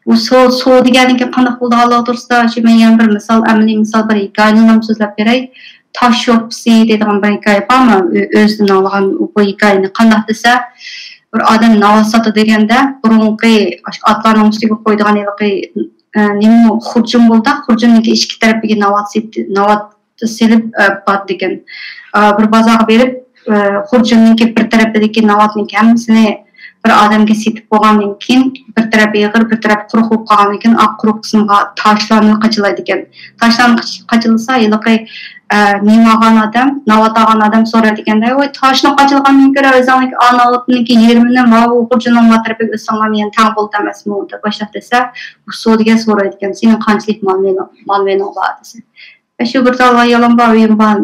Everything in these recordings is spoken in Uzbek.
Bu so deganiki qanday bo'lganligi to'g'risida shu men yana bir misol, amaliy misol bir hikoyani so'zlab beray. Taş şorpisi degan bir hikoya bormi? O'zidan olgan bu hikoyani qanday desa, bir odam navot sotadi deganda, burunqi otlarning ustiga qo'ydigan nima xurjun bo'ldi. Xurjunning ikki tarafiga navot silib bor degan. Bir bozorga berib, xurjunning bir tarafidagi navotning hammasini bir odamga setib bo'lgandan keyin bir taraf ig'ir, bir taraf quruq bo'lib qolgandan keyin oq quruq qismga toshlarni qachilaydi ekan. Toshlarni qachilsa, yiliqi nemagan adam, navot olgan adam so'raydi ekanda, "Voy, toshni qachilgandan ko'ra o'zingning navatniki yerimini mavu xurjunning tarafiga o'sanglar men tang bo'ldi emasmi?" deb boshlab desa, bu so'diga so'raydi ekan, "Sening qanchalik mol-mening bor?" desa. Shu bir talva yalan bor, uyim bor,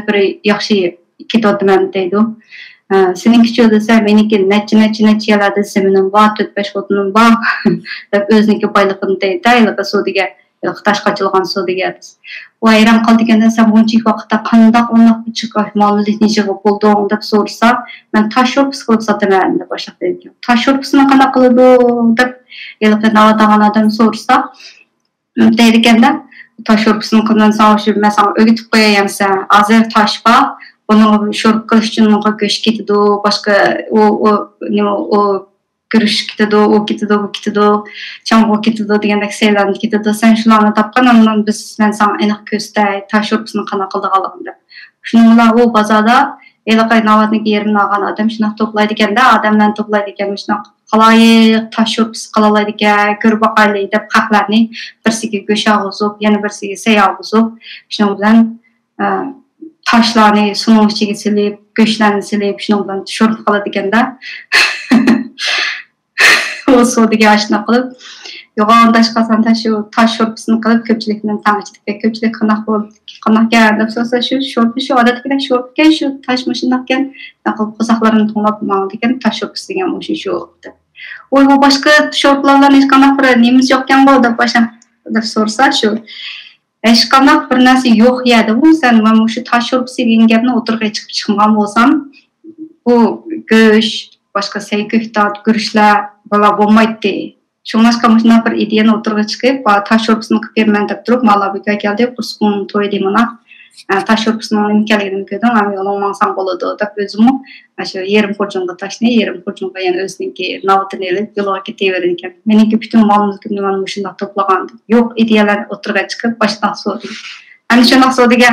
bir yaxshi ketayotman deydi. Seninki şu desa, meniki necha yillarda zeminim bor, 4-5 xotinim bor deb o'ziniki boyligini deydi, yiliqi sodiga, tosh qachilgan sodiga. O ayron qoldi ekanda, sen buncha vaqtda qanday unuq chiqib mollik nijiga bo'lding deb so'rasa, men tosh shorpisi qilib sotaman deb boshlab deydi. Tosh shorpisini qanday qiladi deb yiliqi navatagan odam so'rasa, deydi ekanda, tosh shorpisini qilgan savoshi masalan o'gitib qo'yayamsan, hozir tosh bor. Onu şorp qilish uchun menga go'sht ketadi, boshqa o guruch ketadi, o ketadi, bu ketadi, chang'u ketadi degandek saylanib ketadi. Sen shularni topgandan biz men sana aniq ko'rsatay, tosh shorpisini qanday qilganligimni. Shuning bilan u bozorda elaqay navatniki yerini olgan odam shuni to'playdi ekanda, odamlarni to'playdi ekan, shuni qaloyiq tosh shorpisi qilaoladi ekan, ko'rib boqaylik deb haqlarni birsiga go'sht og'izib, yana birsiga say og'izib, shuning bilan taşlarını sunun içine silip, göçlerini silip, şunun bilan şorp qiladi ekanda. O sodiga aşina qilib, yo'g'on tashqasan taş şorpisini qilib ko'pchilikning tanishlikka, ko'pchilik qanaqa deb so'rasa shu şorpi shu odatdagidek şorpga shu taş mashinaqgan qilib qo'saqlarini tinglab mangdi ekan, taş şorpisi degan o'sha shu deb. Oy bu boshqa şorplardan hech qanaqa bir nemiz yo'qkan bu deb deb so'rasa shu hech qanaqa bir narsa yo'q yedi. Bu sen mana shu tosh shorpisi degan gapni o'tirg'iga chiqib chiqmagan bo'lsam, bu go'sht, boshqa sayko'ktot, guruchlar bular bo'lmaydi. Shunga mana bir ideyani o'tirg'iga chiqib, tosh shorpisini qilib berman deb turib, Malabiga keldi, Qursuqun to'ydi mana. Tosh shorpisini nima ekanligini ko'rdim, men yo'lga mansam bo'ladi deb o'zim shu yerim xurjunga tashni, yerim xurjunga yana o'ziniki navatini elib yo'lga ketaverar ekan. Meniki butun molimizni mana shunday to'plagandim. Yo'q ideyalar o'tirg'iga chiqib, boshdan so'rdim. Ana shunday so'diga